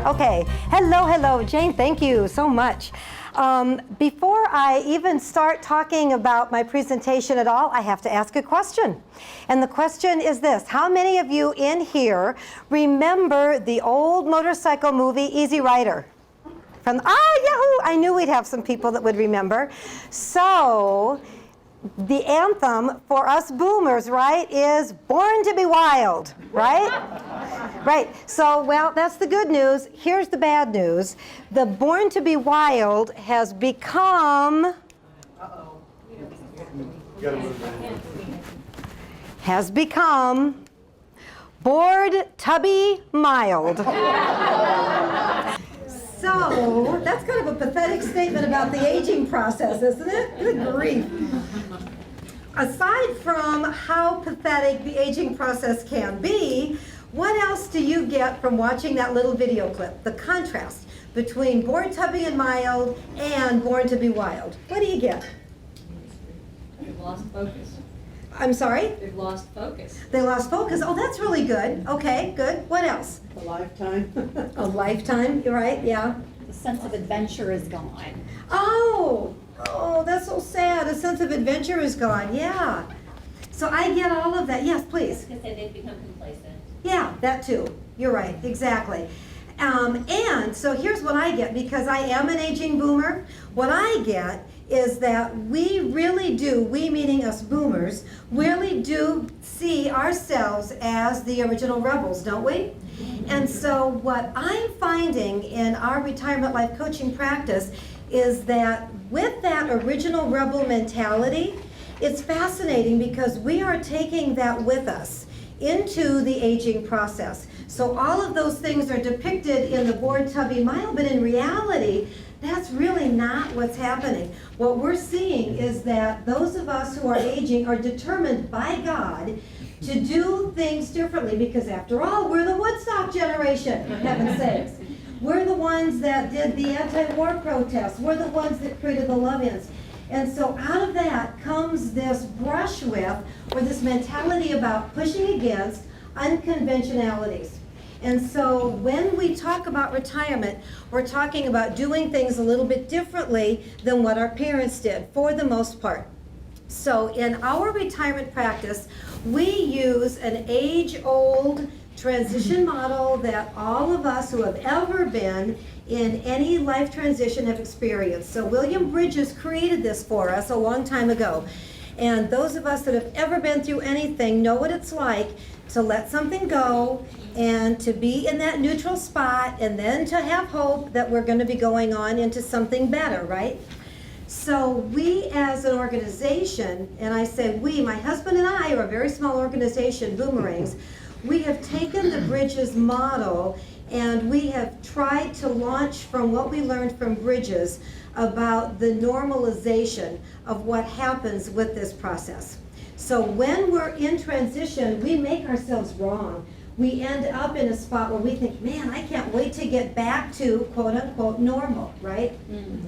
Okay, hello, Jane, thank you so much. Before I even start talking about my presentation at all, I have to ask a question. And the question is this: how many of you in here remember the old motorcycle movie, Easy Rider? Yahoo! I knew we'd have some people that would remember. So, the anthem for us boomers, right, is Born to be Wild, right? Right. So, well, that's the good news. Here's the bad news. The Born to be Wild has become... has become Bored Tubby Mild. So, that's kind of a pathetic statement about the aging process, isn't it? Good grief. Aside from how pathetic the aging process can be, what else do you get from watching that little video clip? The contrast between Born Tubby and Mild and Born to be Wild. What do you get? They've lost focus. I'm sorry? They've lost focus. They lost focus. Oh, that's really good. Okay, good. What else? A lifetime. A lifetime, you're right, yeah. The sense of adventure is gone. Oh, that's so sad. A sense of adventure is gone, yeah. So I get all of that. Yes, please. Because they've become complacent. Yeah, that too. You're right, exactly. And so here's what I get, because I am an aging boomer. What I get is that we really do, we meaning us boomers, really do see ourselves as the original rebels, don't we? And so what I'm finding in our retirement life coaching practice is that with that original rebel mentality, it's fascinating because we are taking that with us into the aging process. So all of those things are depicted in the Bored Tubby Mild, but in reality, that's really not what's happening. What we're seeing is that those of us who are aging are determined by God to do things differently, because after all, we're the Woodstock generation, for heaven's sakes. We're the ones that did the anti-war protests. We're the ones that created the love-ins. And so out of that comes this brush with, or this mentality about pushing against unconventionalities. And so when we talk about retirement, we're talking about doing things a little bit differently than what our parents did, for the most part. So in our retirement practice, we use an age-old transition model that all of us who have ever been in any life transition have experienced. So William Bridges created this for us a long time ago. And those of us that have ever been through anything know what it's like to let something go and to be in that neutral spot and then to have hope that we're going to be going on into something better, right? So we as an organization, and I say we, my husband and I are a very small organization, Boomerangs, we have taken the Bridges model and we have tried to launch from what we learned from Bridges about the normalization of what happens with this process. So when we're in transition, we make ourselves wrong. We end up in a spot where we think, man, I can't wait to get back to quote unquote normal, right? Mm-hmm.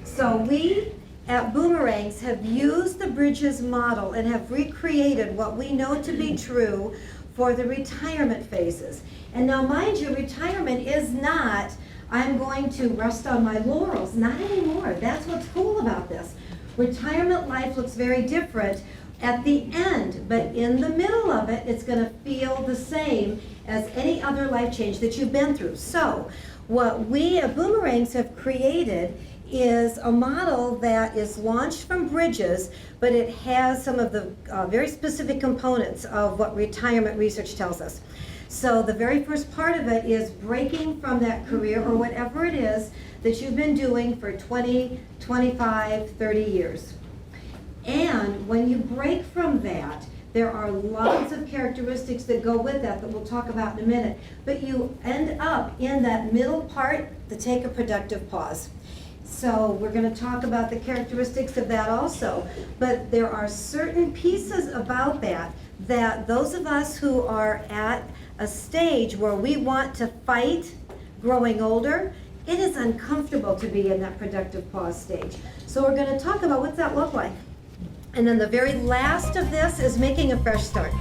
So we at Boomerangs have used the Bridges model and have recreated what we know to be true for the retirement phases. And now mind you, retirement is not, I'm going to rest on my laurels. Not anymore. That's what's cool about this. Retirement life looks very different at the end, but in the middle of it, it's going to feel the same as any other life change that you've been through. So what we at Boomerangs have created is a model that is launched from Bridges, but it has some of the very specific components of what retirement research tells us. So the very first part of it is breaking from that career or whatever it is that you've been doing for 20, 25, 30 years. And when you break from that, there are lots of characteristics that go with that we'll talk about in a minute. But you end up in that middle part to take a productive pause. So we're going to talk about the characteristics of that also. But there are certain pieces about that those of us who are at a stage where we want to fight growing older, it is uncomfortable to be in that productive pause stage. So we're going to talk about what's that look like. And then the very last of this is making a fresh start.